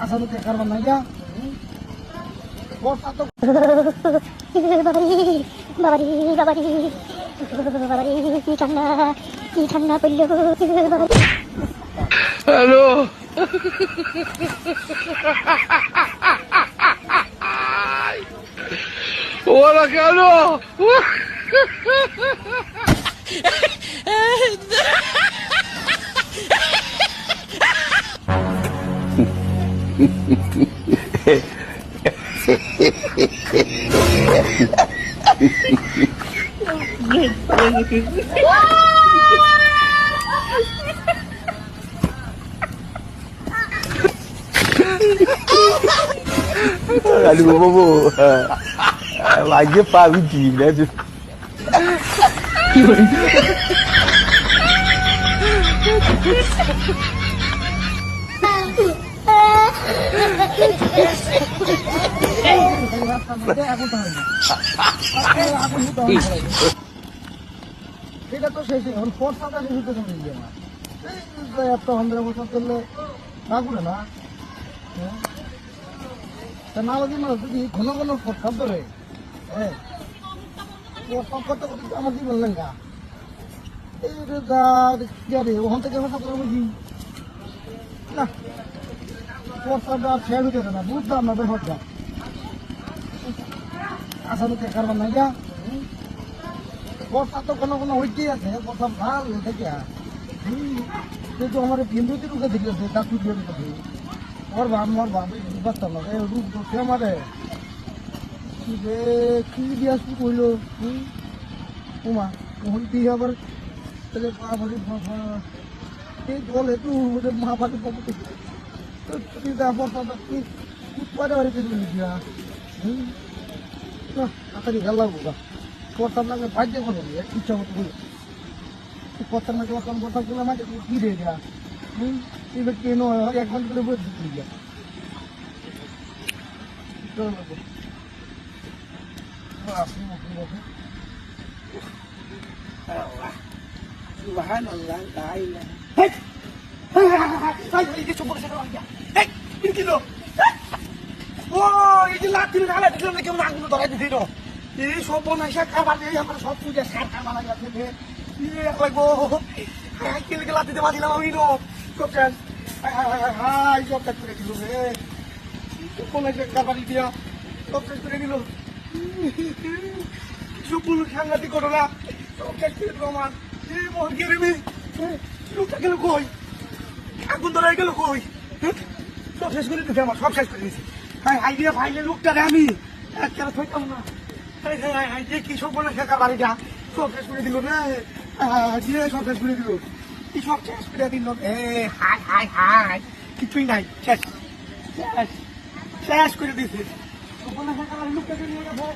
আসামি কারবার নাই যা বর্ষা তো বাবারি বাবারি বাবারি কি ঠান্ডা পড়লো বাবারি। হ্যালো ওরা কেন Aduh, bobo. Lagi Pak Wiji dah tu. এটা তো শেষ এখন বর্ষাটা শেষ হতে চলে যাবে এত 15 বছর চললে না করে না তা না যদি মানুষ যদি ঘন ঘন প্রস্তাব ধরে হ্যাঁ প্রস্তাব করতে করতে আমার কি বললেন গা এই রে ওখান থেকে কথা বলবো কি না প্রস্তাবটা আর শেয়ার হতে না বুঝলাম না ব্যাপারটা আসামি কারবার নাই যা বর্ষা তো কোনো কোনো হইতেই আছে বর্ষা ভাল থেকে কিন্তু আমার বিন্দুতে রুখে দিয়েছে ডাক্তার দিয়ে দিতে মরবাম বাঁচতাম না রূপ ধরছে আমারে কি দিয়া শুরু করলো উমা ওখান দিয়ে আবার এই জল একটু মা পাতে বর্ষাটা কি পরে বাড়ি দিয়ে দিয়া তাড়াতাড়ি গেল লাগবো করতাম না বাধ্য করবো ইচ্ছা মতো বলে করতাম না করতাম করলে আমাকে কি রে গা এবার কেন 1 ঘন্টা করে বসে দিতে গিয়া কেমন আগুন ধরাই দিতে এই সব বনাইসা খাবার দিয়ে আমার সব পূজা সার খাবার লাগছে লাগবো কেলকে লাতিতে বাঁধিলাম আমি সব কাজ হাই সব কাজ করে দিল রে বনাইসা খাবার দিয়া সব কাজ করে দিল সুপুল সাংঘাতিক ঘটনা সব কাজ করে দিল আমার মোহন কে রেমি লোকটা গেল কই আগুন ধরাই গেল কই সব শেষ করে দিচ্ছে আমার সব শেষ করে দিয়েছে হাই দিয়ে ফাইলে লোকটা রে আমি একটা থাকতাম না কি সব বলে শেখা বাড়িটা সব শেষ করে দিল রে দিয়ে সব শেষ করে দিল কি সব শেষ করে দিল হাই হাই হাই কিছুই নাই শেষ শেষ শেষ করে দিছে লোকটাকে নিয়ে গেছে